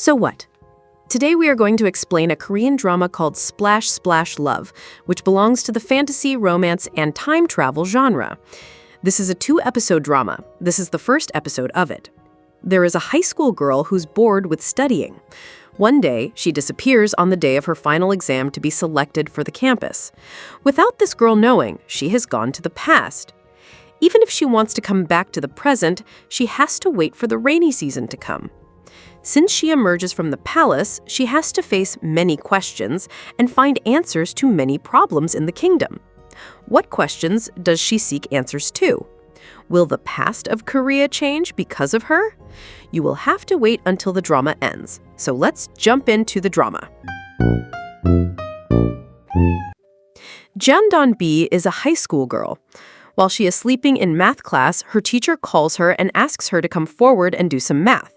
So what? Today we are going to explain a Korean drama called Splash Splash Love, which belongs to the fantasy, romance, and time travel genre. This is a 2-episode drama. This is the first episode of it. There is a high school girl who's bored with studying. One day, she disappears on the day of her final exam to be selected for the campus. Without this girl knowing, she has gone to the past. Even if she wants to come back to the present, she has to wait for the rainy season to come. Since she emerges from the palace, she has to face many questions and find answers to many problems in the kingdom. What questions does she seek answers to? Will the past of Korea change because of her? You will have to wait until the drama ends. So let's jump into the drama. Jeon-bi is a high school girl. While she is sleeping in math class, her teacher calls her and asks her to come forward and do some math.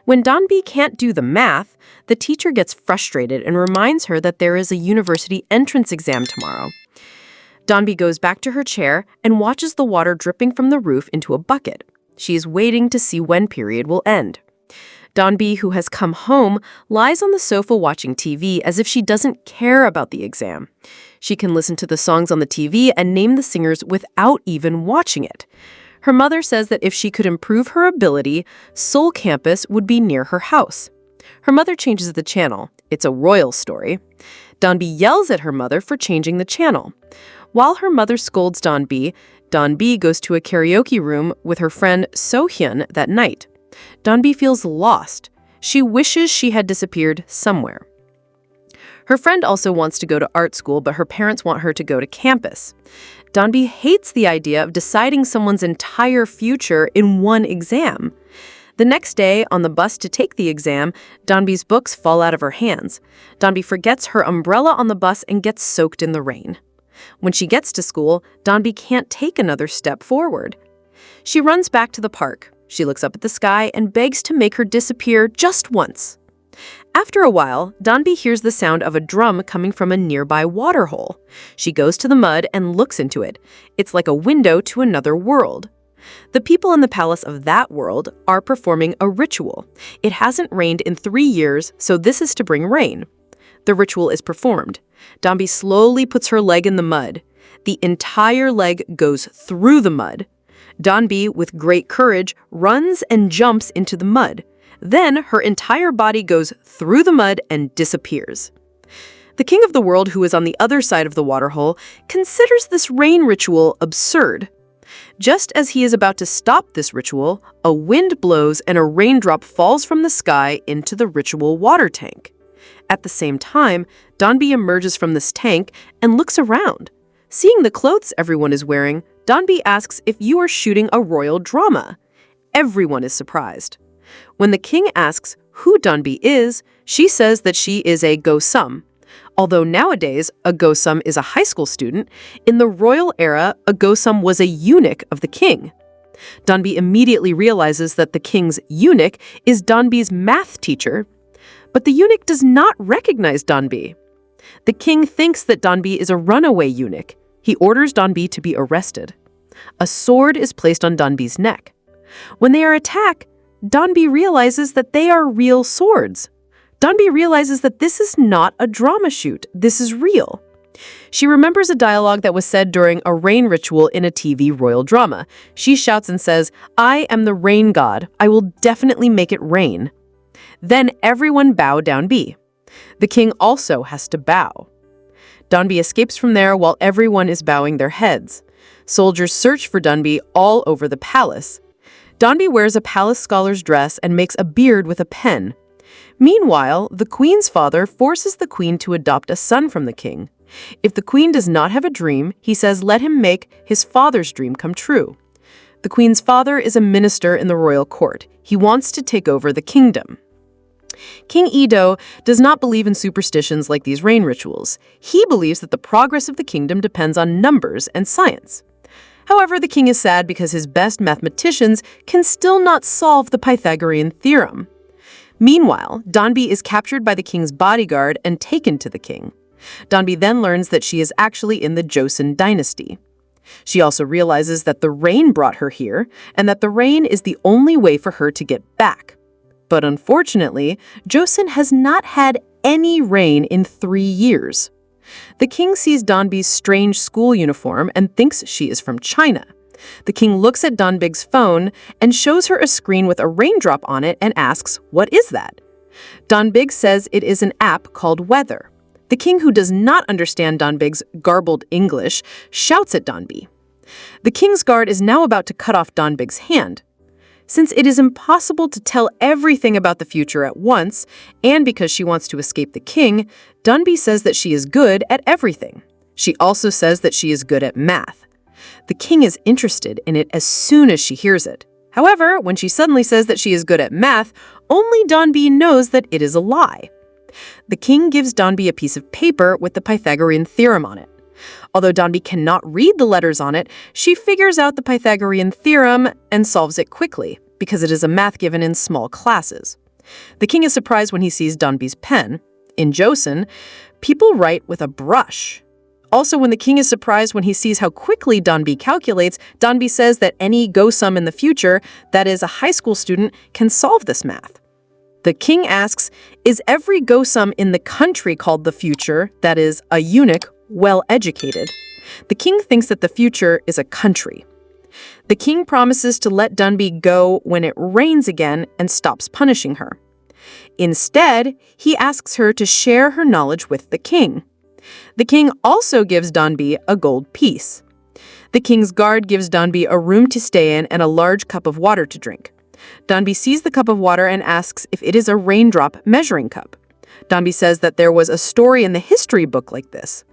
When Don-bi can't do the math, the teacher gets frustrated and reminds her that there is a university entrance exam tomorrow. Don-bi goes back to her chair and watches the water dripping from the roof into a bucket. She is waiting to see when period will end. Don-bi, who has come home, lies on the sofa watching TV as if she doesn't care about the exam. She can listen to the songs on the TV and name the singers without even watching it. Her mother says that if she could improve her ability, Seoul campus would be near her house. Her mother changes the channel. It's a royal story. Don-bi yells at her mother for changing the channel. While her mother scolds Don-bi, Don-bi goes to a karaoke room with her friend Joseon that night. Don-bi feels lost. She wishes she had disappeared somewhere. Her friend also wants to go to art school, but her parents want her to go to campus. Don-bi hates the idea of deciding someone's entire future in one exam. The next day, on the bus to take the exam, Don-bi's books fall out of her hands. Don-bi forgets her umbrella on the bus and gets soaked in the rain. When she gets to school, Don-bi can't take another step forward. She runs back to the park. She looks up at the sky and begs to make her disappear just once. After a while, Don-bi hears the sound of a drum coming from a nearby waterhole. She goes to the mud and looks into it. It's like a window to another world. The people in the palace of that world are performing a ritual. It hasn't rained in 3 years, so this is to bring rain. The ritual is performed. Don-bi slowly puts her leg in the mud. The entire leg goes through the mud. Don-bi, with great courage, runs and jumps into the mud. Then her entire body goes through the mud and disappears. The king of the world, who is on the other side of the waterhole, considers this rain ritual absurd. Just as he is about to stop this ritual, a wind blows and a raindrop falls from the sky into the ritual water tank. At the same time, Don-bi emerges from this tank and looks around. Seeing the clothes everyone is wearing, Don-bi asks if you are shooting a royal drama. Everyone is surprised. When the king asks who Don-bi is, she says that she is a gosum. Although nowadays, a gosum is a high school student, in the royal era, a gosum was a eunuch of the king. Don-bi immediately realizes that the king's eunuch is Don-bi's math teacher, but the eunuch does not recognize Don-bi. The king thinks that Don-bi is a runaway eunuch. He orders Don-bi to be arrested. A sword is placed on Don-bi's neck. When they are attacked, Don-bi realizes that they are real swords. Don-bi realizes that this is not a drama shoot. This is real. She remembers a dialogue that was said during a rain ritual in a TV royal drama. She shouts and says, "I am the rain god. I will definitely make it rain." Then everyone bow Don-bi. The king also has to bow. Don-bi escapes from there while everyone is bowing their heads. Soldiers search for Don-bi all over the palace. Don-bi wears a palace scholar's dress and makes a beard with a pen. Meanwhile, the queen's father forces the queen to adopt a son from the king. If the queen does not have a dream, he says let him make his father's dream come true. The queen's father is a minister in the royal court. He wants to take over the kingdom. King Ido does not believe in superstitions like these rain rituals. He believes that the progress of the kingdom depends on numbers and science. However, the king is sad because his best mathematicians can still not solve the Pythagorean theorem. Meanwhile, Don-bi is captured by the king's bodyguard and taken to the king. Don-bi then learns that she is actually in the Joseon dynasty. She also realizes that the rain brought her here and that the rain is the only way for her to get back. But unfortunately, Joseon has not had any rain in 3 years. The king sees Donbi's strange school uniform and thinks she is from China. The king looks at Donbig's phone and shows her a screen with a raindrop on it and asks, "What is that?" Donbig says it is an app called Weather. The king, who does not understand Donbig's garbled English, shouts at Donbi. The king's guard is now about to cut off Donbig's hand. Since it is impossible to tell everything about the future at once, and because she wants to escape the king, Donbi says that she is good at everything. She also says that she is good at math. The king is interested in it as soon as she hears it. However, when she suddenly says that she is good at math, only Donbi knows that it is a lie. The king gives Donbi a piece of paper with the Pythagorean theorem on it. Although Donbi cannot read the letters on it, she figures out the Pythagorean theorem and solves it quickly, because it is a math given in small classes. The king is surprised when he sees Donbi's pen. In Joseon, people write with a brush. Also, when the king is surprised when he sees how quickly Donbi calculates, Donbi says that any Gosum in the future, that is, a high school student, can solve this math. The king asks, is every Gosum in the country called the future, that is, a eunuch, well-educated? The king thinks that the future is a country. The king promises to let Donbi go when it rains again and stops punishing her. Instead, he asks her to share her knowledge with the king. The king also gives Donbi a gold piece. The king's guard gives Donbi a room to stay in and a large cup of water to drink. Donbi sees the cup of water and asks if it is a raindrop measuring cup. Donbi says that there was a story in the history book like this.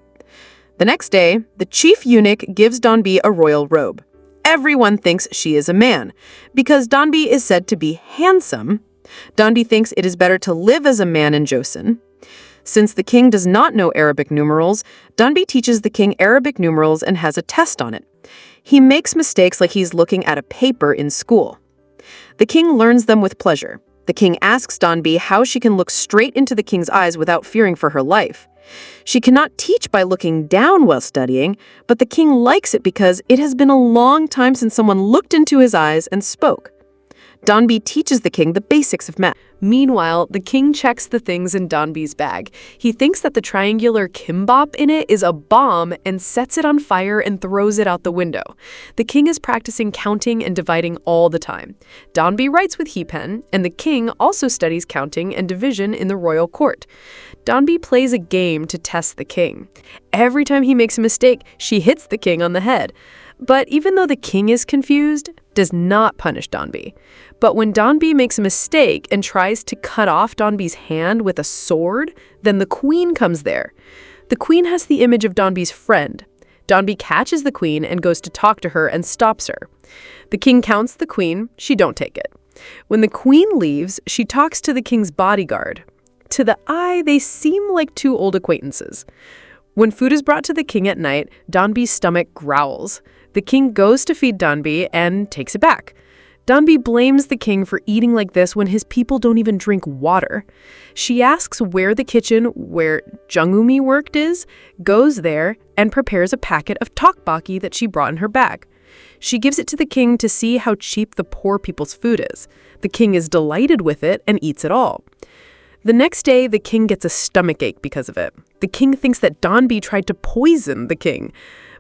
The next day, the chief eunuch gives Donbi a royal robe. Everyone thinks she is a man. Because Donbi is said to be handsome, Donbi thinks it is better to live as a man in Joseon. Since the king does not know Arabic numerals, Donbi teaches the king Arabic numerals and has a test on it. He makes mistakes like he's looking at a paper in school. The king learns them with pleasure. The king asks Donbi how she can look straight into the king's eyes without fearing for her life. She cannot teach by looking down while studying, but the king likes it because it has been a long time since someone looked into his eyes and spoke. Donbi teaches the king the basics of math. Meanwhile, the king checks the things in Donbi's bag. He thinks that the triangular kimbap in it is a bomb and sets it on fire and throws it out the window. The king is practicing counting and dividing all the time. Donbi writes with he-pen, and the king also studies counting and division in the royal court. Donbi plays a game to test the king. Every time he makes a mistake, she hits the king on the head. But even though the king is confused, does not punish Donbi. But when Donbi makes a mistake and tries to cut off Donbi's hand with a sword, then the queen comes there. The queen has the image of Donbi's friend. Donbi catches the queen and goes to talk to her and stops her. The king counts the queen, she don't take it. When the queen leaves, she talks to the king's bodyguard. To the eye, they seem like two old acquaintances. When food is brought to the king at night, Donbi's stomach growls. The king goes to feed Donbi and takes it back. Donbi blames the king for eating like this when his people don't even drink water. She asks where the kitchen where Jungumi worked is, goes there, and prepares a packet of tteokbokki that she brought in her bag. She gives it to the king to see how cheap the poor people's food is. The king is delighted with it and eats it all. The next day, the king gets a stomachache because of it. The king thinks that Donbi tried to poison the king,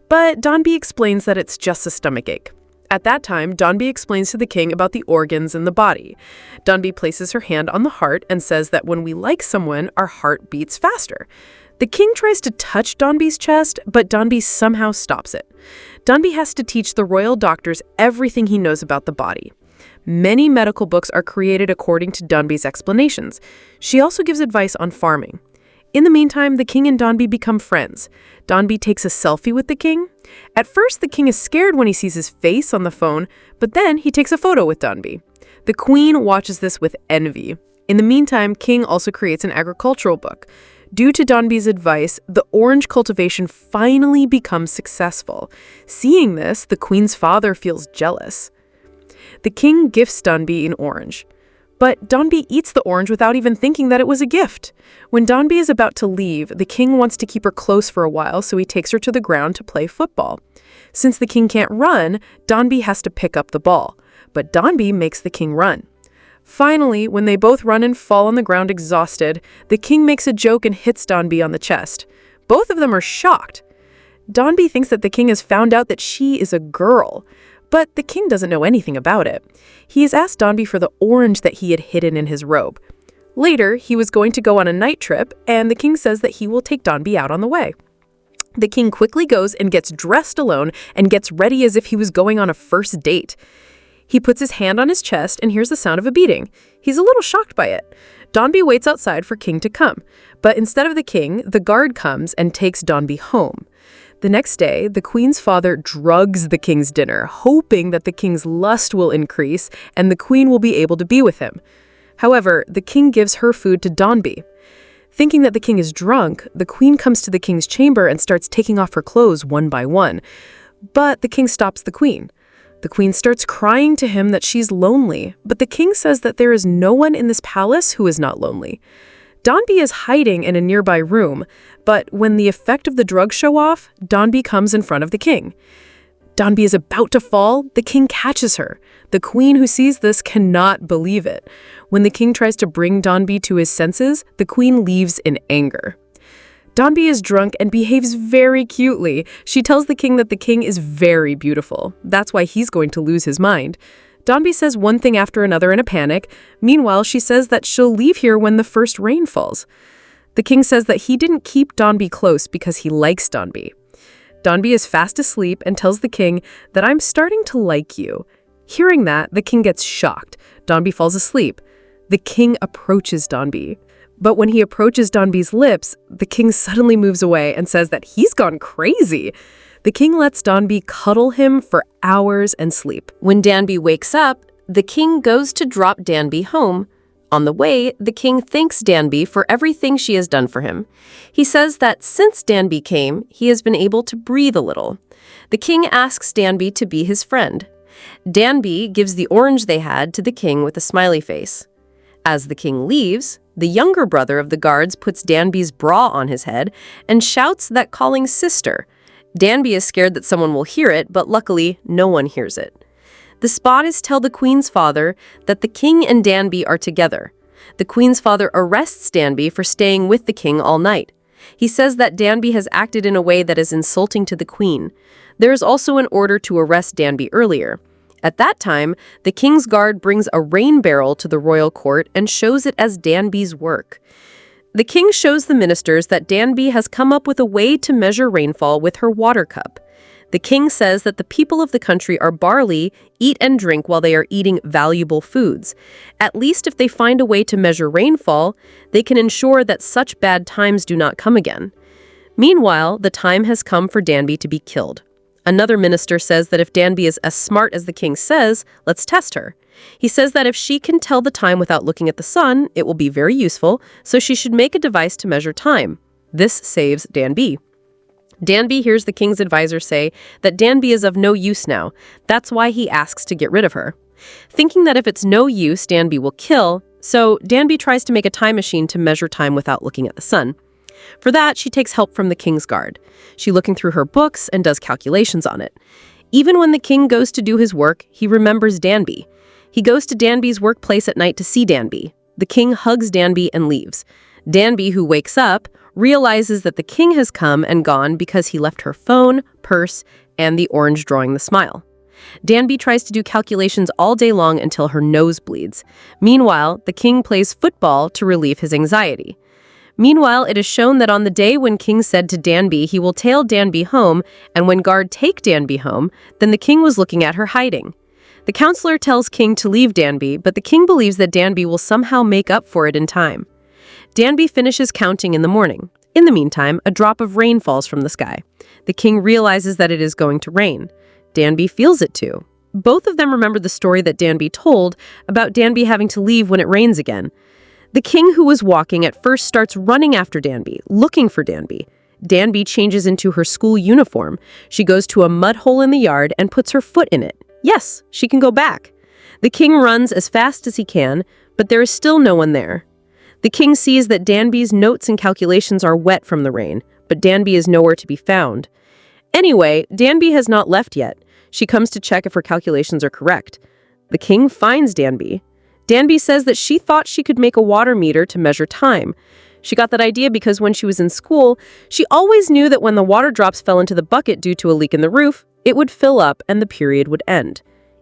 but Donbi explains that it's just a stomachache. At that time, Donbi explains to the king about the organs in the body. Donbi places her hand on the heart and says that when we like someone, our heart beats faster. The king tries to touch Donbi's chest, but Donbi somehow stops it. Donbi has to teach the royal doctors everything he knows about the body. Many medical books are created according to Donbi's explanations. She also gives advice on farming. In the meantime, the king and Donbi become friends. Donbi takes a selfie with the king. At first, the king is scared when he sees his face on the phone, but then he takes a photo with Donbi. The queen watches this with envy. In the meantime, King also creates an agricultural book. Due to Donbi's advice, the orange cultivation finally becomes successful. Seeing this, the queen's father feels jealous. The king gifts Donbi an orange. But Donbi eats the orange without even thinking that it was a gift. When Donbi is about to leave, the king wants to keep her close for a while, so he takes her to the ground to play football. Since the king can't run, Donbi has to pick up the ball. But Donbi makes the king run. Finally, when they both run and fall on the ground exhausted, the king makes a joke and hits Donby on the chest. Both of them are shocked. Donby thinks that the king has found out that she is a girl, but the king doesn't know anything about it. He has asked Donby for the orange that he had hidden in his robe. Later, he was going to go on a night trip, and the king says that he will take Donby out on the way. The king quickly goes and gets dressed alone and gets ready as if he was going on a first date. He puts his hand on his chest and hears the sound of a beating. He's a little shocked by it. Donby waits outside for King to come, but instead of the king, the guard comes and takes Donby home. The next day, the queen's father drugs the king's dinner, hoping that the king's lust will increase and the queen will be able to be with him. However, the king gives her food to Donby. Thinking that the king is drunk, the queen comes to the king's chamber and starts taking off her clothes one by one. But the king stops the queen. The queen starts crying to him that she's lonely, but the king says that there is no one in this palace who is not lonely. Donby is hiding in a nearby room, but when the effect of the drugs show off, Donby comes in front of the king. Donby is about to fall, the king catches her. The queen who sees this cannot believe it. When the king tries to bring Donby to his senses, the queen leaves in anger. Donby is drunk and behaves very cutely. She tells the king that the king is very beautiful. That's why he's going to lose his mind. Donby says one thing after another in a panic. Meanwhile, she says that she'll leave here when the first rain falls. The king says that he didn't keep Donby close because he likes Donby. Donby is fast asleep and tells the king that I'm starting to like you. Hearing that, the king gets shocked. Donby falls asleep. The king approaches Donby. But when he approaches Donby's lips, the king suddenly moves away and says that he's gone crazy. The king lets Donby cuddle him for hours and sleep. When Donby wakes up, the king goes to drop Donby home. On the way, the king thanks Donby for everything she has done for him. He says that since Donby came, he has been able to breathe a little. The king asks Donby to be his friend. Donby gives the orange they had to the king with a smiley face. As the king leaves, the younger brother of the guards puts Donby's bra on his head and shouts that calling sister. Donby is scared that someone will hear it, but luckily, no one hears it. The Spottis tell the queen's father that the king and Donby are together. The queen's father arrests Donby for staying with the king all night. He says that Donby has acted in a way that is insulting to the queen. There is also an order to arrest Donby earlier. At that time, the king's guard brings a rain barrel to the royal court and shows it as Donby's work. The king shows the ministers that Donby has come up with a way to measure rainfall with her water cup. The king says that the people of the country are barley, eat and drink while they are eating valuable foods. At least if they find a way to measure rainfall, they can ensure that such bad times do not come again. Meanwhile, the time has come for Donby to be killed. Another minister says that if Donby is as smart as the king says, let's test her. He says that if she can tell the time without looking at the sun, it will be very useful, so she should make a device to measure time. This saves Donby. Donby hears the king's advisor say that Donby is of no use now. That's why he asks to get rid of her. Thinking that if it's no use, Donby will kill, so Donby tries to make a time machine to measure time without looking at the sun. For that, she takes help from the king's guard. She's looking through her books and does calculations on it. Even when the king goes to do his work, he remembers Donby. He goes to Donby's workplace at night to see Donby. The king hugs Donby and leaves. Donby, who wakes up, realizes that the king has come and gone because he left her phone, purse, and the orange drawing the smile. Donby tries to do calculations all day long until her nose bleeds. Meanwhile, the king plays football to relieve his anxiety. Meanwhile, it is shown that on the day when King said to Donby he will tail Donby home, and when guard take Donby home, then the king was looking at her hiding. The counselor tells King to leave Donby, but the king believes that Donby will somehow make up for it in time. Donby finishes counting in the morning. In the meantime, a drop of rain falls from the sky. The king realizes that it is going to rain. Donby feels it too. Both of them remember the story that Donby told about Donby having to leave when it rains again. The king, who was walking, at first starts running after Donby, looking for Donby. Donby changes into her school uniform. She goes to a mud hole in the yard and puts her foot in it. Yes, she can go back. The king runs as fast as he can, but there is still no one there. The king sees that Donby's notes and calculations are wet from the rain, but Donby is nowhere to be found. Anyway, Donby has not left yet. She comes to check if her calculations are correct. The king finds Donby. Danby says that she thought she could make a water meter to measure time. She got that idea because when she was in school, she always knew that when the water drops fell into the bucket due to a leak in the roof, it would fill up and the period would end.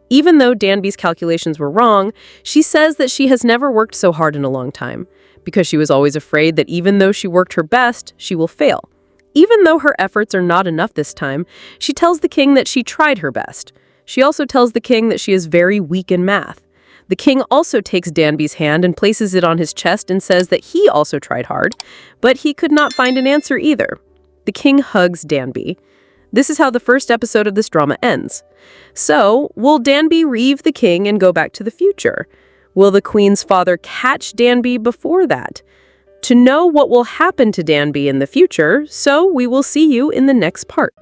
Even though Danby's calculations were wrong, she says that she has never worked so hard in a long time, because she was always afraid that even though she worked her best, she will fail. Even though her efforts are not enough this time, she tells the king that she tried her best. She also tells the king that she is very weak in math. The king also takes Danby's hand and places it on his chest and says that he also tried hard, but he could not find an answer either. The king hugs Danby. This is how the first episode of this drama ends. So, will Danby reave the king and go back to the future? Will the queen's father catch Danby before that? To know what will happen to Danby in the future, so we will see you in the next part.